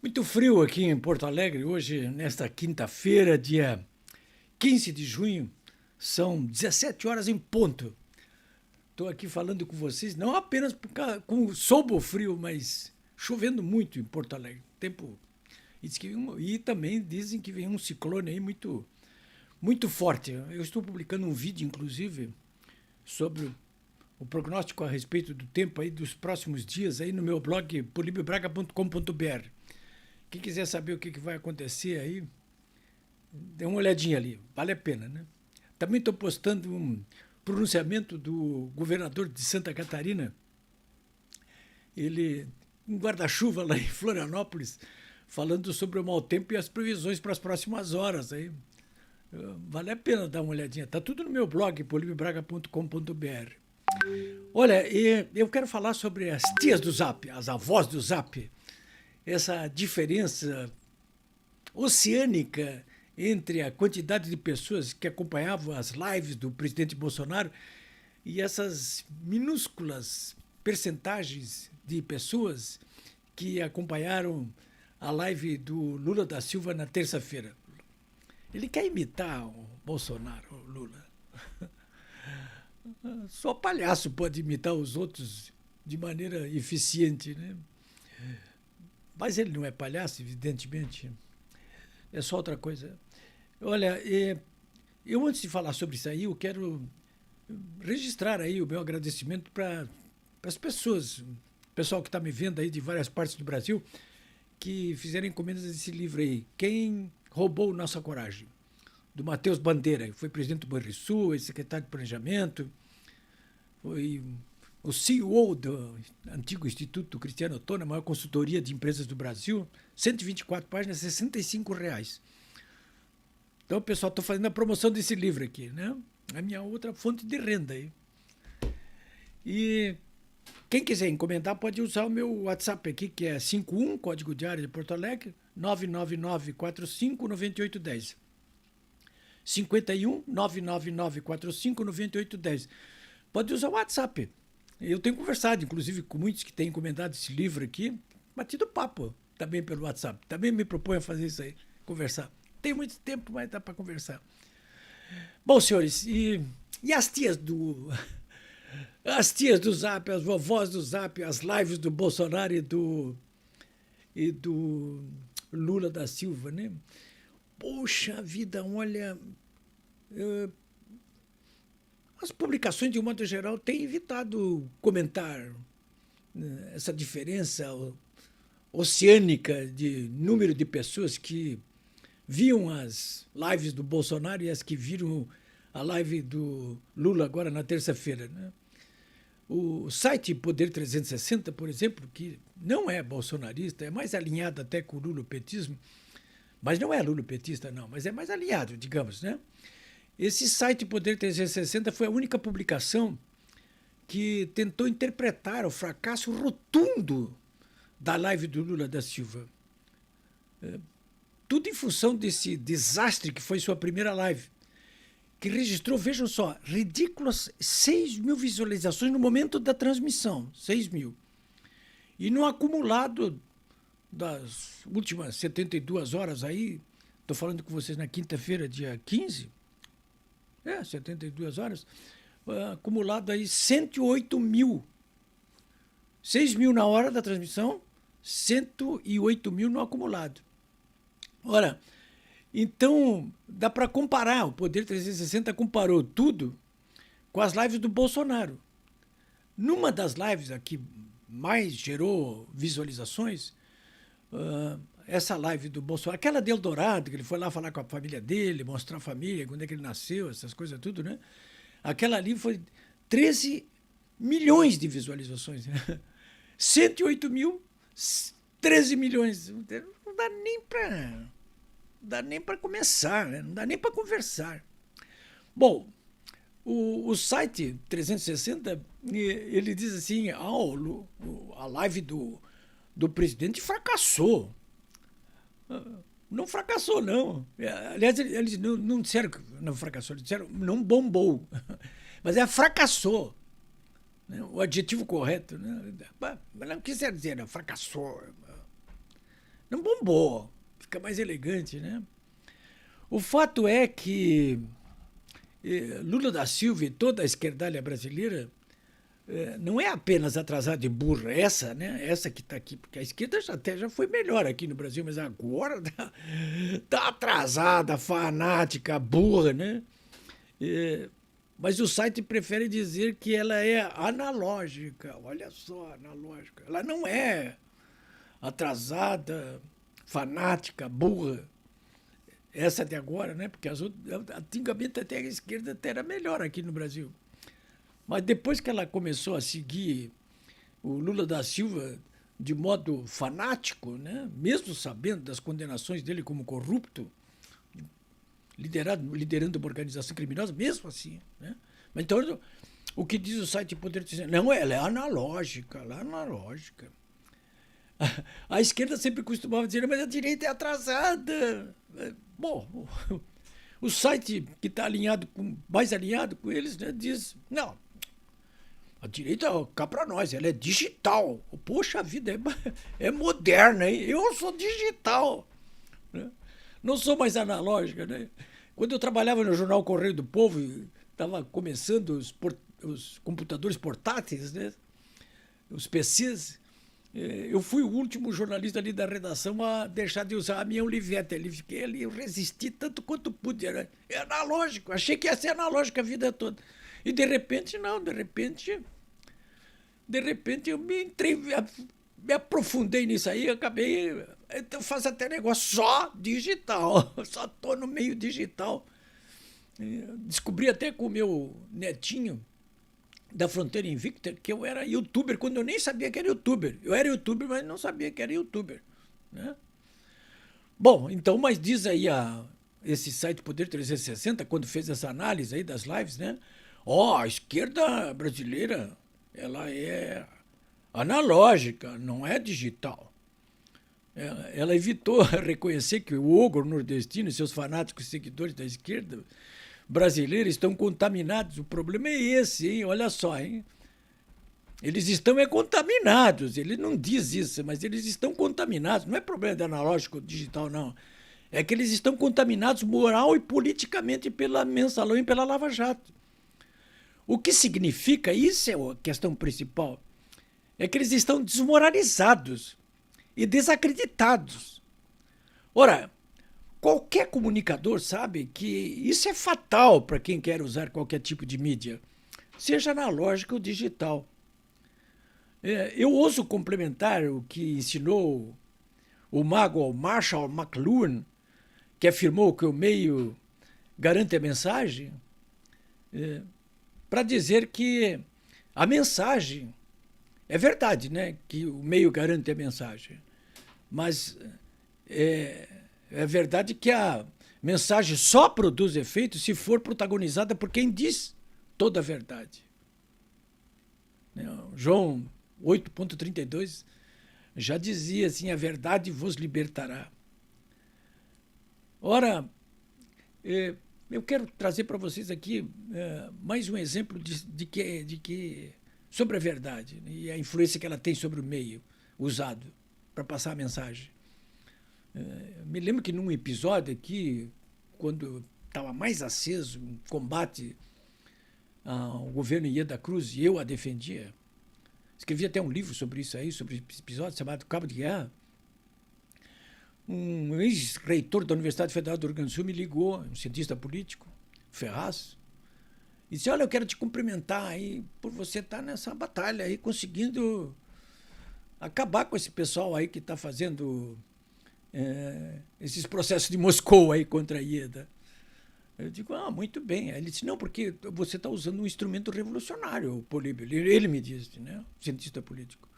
Muito frio aqui em Porto Alegre, hoje, nesta quinta-feira, dia 15 de junho, são 17 horas em ponto. Estou aqui falando com vocês, não apenas sob o frio, mas chovendo muito em Porto Alegre. Tempo, e também dizem que vem um ciclone aí muito forte. Eu estou publicando um vídeo, inclusive, sobre o prognóstico a respeito do tempo aí dos próximos dias aí no meu blog polibiobraga.com.br. Quem quiser saber o que vai acontecer aí, dê uma olhadinha ali, vale a pena, né? Também estou postando um pronunciamento do governador de Santa Catarina, ele, um guarda-chuva lá em Florianópolis, falando sobre o mau tempo e as previsões para as próximas horas. Aí. Vale a pena dar uma olhadinha. Está tudo no meu blog, polibiobraga.com.br. Olha, eu quero falar sobre as tias do Zap, as avós do Zap. Essa diferença oceânica entre a quantidade de pessoas que acompanhavam as lives do presidente Bolsonaro e essas minúsculas percentagens de pessoas que acompanharam a live do Lula da Silva na terça-feira. Ele quer imitar o Bolsonaro, o Lula. Só palhaço pode imitar os outros de maneira eficiente, né? Mas ele não é palhaço, evidentemente. É só outra coisa. Olha, eu antes de falar sobre isso aí, eu quero registrar aí o meu agradecimento para as pessoas, o pessoal que está me vendo aí de várias partes do Brasil, que fizeram encomendas desse livro aí. Quem roubou nossa coragem? Do Matheus Bandeira, que foi presidente do Banrisul, secretário de Planejamento, foi o CEO do antigo Instituto Cristiano Ottoni, a maior consultoria de empresas do Brasil, 124 páginas, R$65. Então, pessoal, estou fazendo a promoção desse livro aqui, né? É a minha outra fonte de renda aí. E quem quiser encomendar pode usar o meu WhatsApp aqui, que é 51, código de área de Porto Alegre, 999459810. 51 999459810. Pode usar o WhatsApp. Eu tenho conversado, inclusive, com muitos que têm encomendado esse livro aqui, batido papo também pelo WhatsApp. Também me proponho a fazer isso aí, conversar. Tem muito tempo, mas dá para conversar. Bom, senhores, e as tias do... As tias do Zap, as vovós do Zap, as lives do Bolsonaro e do Lula da Silva, né? Poxa vida, olha... as publicações, de um modo geral, têm evitado comentar, né, essa diferença oceânica de número de pessoas que viam as lives do Bolsonaro e as que viram a live do Lula agora na terça-feira, né? O site Poder 360, por exemplo, que não é bolsonarista, é mais alinhado até com o lulopetismo, mas não é lulopetista, não, mas é mais alinhado, digamos, né? Esse site Poder 360 foi a única publicação que tentou interpretar o fracasso rotundo da live do Lula da Silva. Tudo em função desse desastre que foi sua primeira live, que registrou, vejam só, ridículas 6 mil visualizações no momento da transmissão, 6 mil. E no acumulado das últimas 72 horas aí, estou falando com vocês na quinta-feira, dia 15, 72 horas, acumulado aí 108 mil. 6 mil na hora da transmissão, 108 mil no acumulado. Ora, então dá para comparar, o Poder 360 comparou tudo com as lives do Bolsonaro. Numa das lives a que mais gerou visualizações, essa live do Bolsonaro, aquela de Eldorado, que ele foi lá falar com a família dele, mostrar a família, quando é que ele nasceu, essas coisas tudo, né? Aquela ali foi 13 milhões de visualizações. 108 mil, 13 milhões. Não dá nem para começar, né? Não dá nem para conversar. Bom, o site 360, ele diz assim, a live do presidente fracassou. Não fracassou, não. Aliás, eles não disseram que não fracassou, eles disseram não bombou. Mas fracassou. Né? O adjetivo correto. Né? Mas não quiser dizer, não, fracassou. Não bombou, fica mais elegante, né? O fato é que Lula da Silva e toda a esquerdalha brasileira não é apenas atrasada e burra, essa, né? Essa que está aqui, porque a esquerda já foi melhor aqui no Brasil, mas agora tá atrasada, fanática, burra, né? Mas o site prefere dizer que ela é analógica. Olha só, analógica. Ela não é atrasada, fanática, burra. Essa de agora, né? Porque as outras, antigamente até a esquerda até era melhor aqui no Brasil. Mas depois que ela começou a seguir o Lula da Silva de modo fanático, né? Mesmo sabendo das condenações dele como corrupto, liderando uma organização criminosa, mesmo assim. Né? Mas então, o que diz o site Poder dizer? Não, ela é analógica, ela é analógica. A esquerda sempre costumava dizer, mas a direita é atrasada. Bom, o site que está mais alinhado com eles, né, diz, não, a direita, cá para nós, ela é digital. Poxa vida, é moderna, hein? Eu sou digital. Né? Não sou mais analógica. Né? Quando eu trabalhava no jornal Correio do Povo, estava começando os computadores portáteis, né? Os PCs, eu fui o último jornalista ali da redação a deixar de usar a minha Olivetti. Fiquei ali, eu resisti tanto quanto pude. Era analógico, achei que ia ser analógico a vida toda. E de repente, não, de repente eu me aprofundei nisso aí, acabei. Então eu faço até negócio só digital, só estou no meio digital. Descobri até com o meu netinho da Fronteira Invicta que eu era youtuber quando eu nem sabia que era youtuber. Eu era youtuber, mas não sabia que era youtuber. Né? Bom, então, mas diz aí esse site Poder 360, quando fez essa análise aí das lives, né? A esquerda brasileira, ela é analógica, não é digital. Ela evitou reconhecer que o ogro nordestino e seus fanáticos seguidores da esquerda brasileira estão contaminados. O problema é esse, hein? Olha só, hein? Eles estão contaminados. Ele não diz isso, mas eles estão contaminados. Não é problema de analógico digital, não. É que eles estão contaminados moral e politicamente pela Mensalão e pela Lava Jato. O que significa, isso é a questão principal, é que eles estão desmoralizados e desacreditados. Ora, qualquer comunicador sabe que isso é fatal para quem quer usar qualquer tipo de mídia, seja analógica ou digital. Eu ouso complementar o que ensinou o mago Marshall McLuhan, que afirmou que o meio garante a mensagem, para dizer que a mensagem é verdade, né? Que o meio garante a mensagem, mas é verdade que a mensagem só produz efeito se for protagonizada por quem diz toda a verdade. João 8,32 já dizia assim, a verdade vos libertará. Ora, eu quero trazer para vocês aqui mais um exemplo de que sobre a verdade, né, e a influência que ela tem sobre o meio usado para passar a mensagem. Me lembro que num episódio aqui, quando estava mais aceso um combate ao governo Ieda Cruz, e eu a defendia, escrevi até um livro sobre isso aí, sobre esse episódio chamado Cabo de Guerra. Um ex-reitor da Universidade Federal do Rio Grande do Sul me ligou, um cientista político, Ferraz, e disse, olha, eu quero te cumprimentar aí por você estar nessa batalha aí, conseguindo acabar com esse pessoal aí que está fazendo esses processos de Moscou aí contra a Ieda. Eu digo, muito bem. Aí ele disse, não, porque você está usando um instrumento revolucionário, o Políbio. Ele me disse, né, cientista político.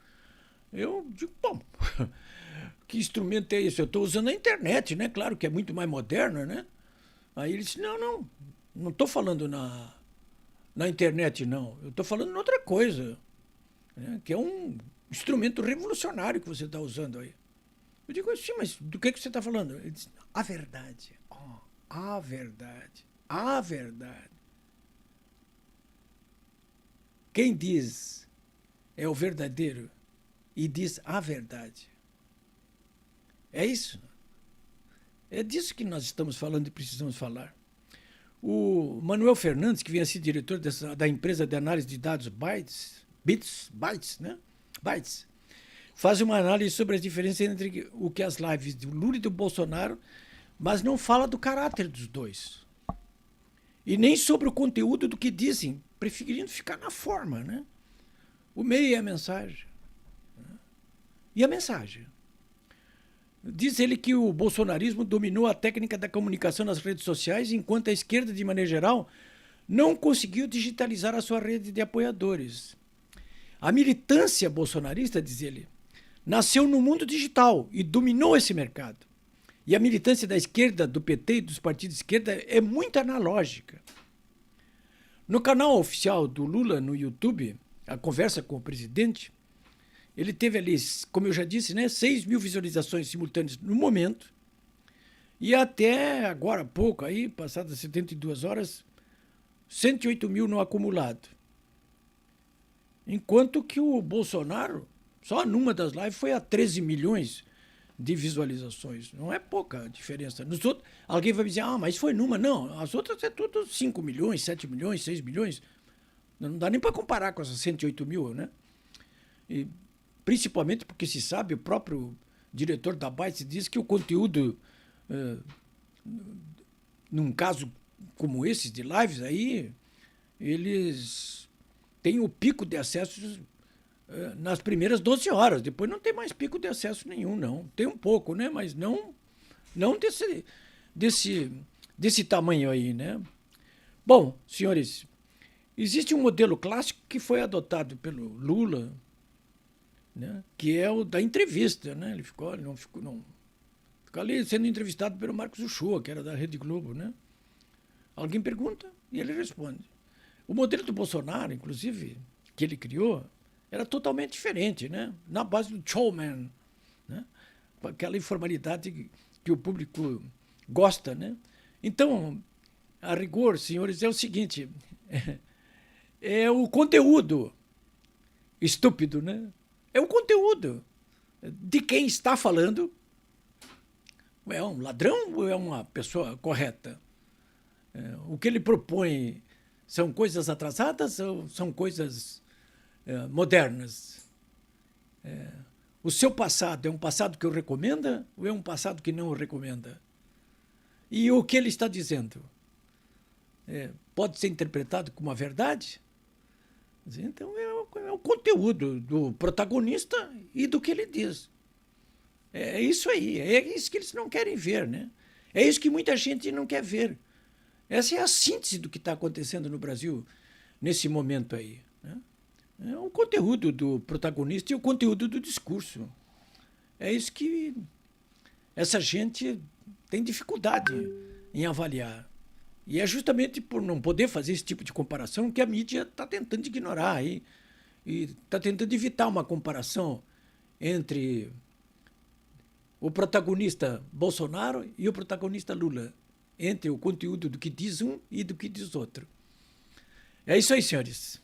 Eu digo, bom, que instrumento é esse? Eu estou usando a internet, né? Claro que é muito mais moderna, né? Aí ele disse, não estou falando na internet, não. Eu estou falando em outra coisa, né? Que é um instrumento revolucionário que você está usando aí. Eu digo, sim, mas do que você está falando? Ele disse, a verdade. A verdade. A verdade. Quem diz é o verdadeiro e diz a verdade. É isso. É disso que nós estamos falando e precisamos falar. O Manuel Fernandes, que vinha ser diretor da empresa de análise de dados Bytes, né? Bytes, faz uma análise sobre as diferenças entre o que as lives do Lula e do Bolsonaro, mas não fala do caráter dos dois. E nem sobre o conteúdo do que dizem, preferindo ficar na forma, né? O meio e a mensagem. E a mensagem? Diz ele que o bolsonarismo dominou a técnica da comunicação nas redes sociais, enquanto a esquerda, de maneira geral, não conseguiu digitalizar a sua rede de apoiadores. A militância bolsonarista, diz ele, nasceu no mundo digital e dominou esse mercado. E a militância da esquerda, do PT e dos partidos de esquerda é muito analógica. No canal oficial do Lula no YouTube, a conversa com o presidente, ele teve ali, como eu já disse, né, 6 mil visualizações simultâneas no momento. E até agora há pouco, aí, passadas 72 horas, 108 mil no acumulado. Enquanto que o Bolsonaro, só numa das lives, foi a 13 milhões de visualizações. Não é pouca a diferença. Nos outros, alguém vai me dizer, mas foi numa. Não, as outras é tudo 5 milhões, 7 milhões, 6 milhões. Não dá nem para comparar com essas 108 mil, né? E, principalmente porque se sabe, o próprio diretor da Bytes diz que o conteúdo, num caso como esse de lives aí, eles têm o pico de acessos nas primeiras 12 horas. Depois não tem mais pico de acesso nenhum, não. Tem um pouco, né? Mas não desse tamanho aí, né? Bom, senhores, existe um modelo clássico que foi adotado pelo Lula, né, que é o da entrevista, né? Ele ficou ali sendo entrevistado pelo Marcos Uchoa, que era da Rede Globo, né? Alguém pergunta e ele responde. O modelo do Bolsonaro, inclusive, que ele criou, era totalmente diferente, né? Na base do showman, né? Aquela informalidade que o público gosta, né? Então, a rigor, senhores, é o seguinte, é o conteúdo estúpido, né? É o conteúdo de quem está falando. É um ladrão ou é uma pessoa correta? O que ele propõe são coisas atrasadas ou são coisas modernas? O seu passado é um passado que o recomenda ou é um passado que não o recomenda? E o que ele está dizendo pode ser interpretado como uma verdade? Então, é o conteúdo do protagonista e do que ele diz. É isso aí, é isso que eles não querem ver, né? É isso que muita gente não quer ver. Essa é a síntese do que está acontecendo no Brasil nesse momento aí, né? É o conteúdo do protagonista e o conteúdo do discurso. É isso que essa gente tem dificuldade em avaliar. E é justamente por não poder fazer esse tipo de comparação que a mídia está tentando ignorar aí. E está tentando evitar uma comparação entre o protagonista Bolsonaro e o protagonista Lula, entre o conteúdo do que diz um e do que diz outro. É isso aí, senhores.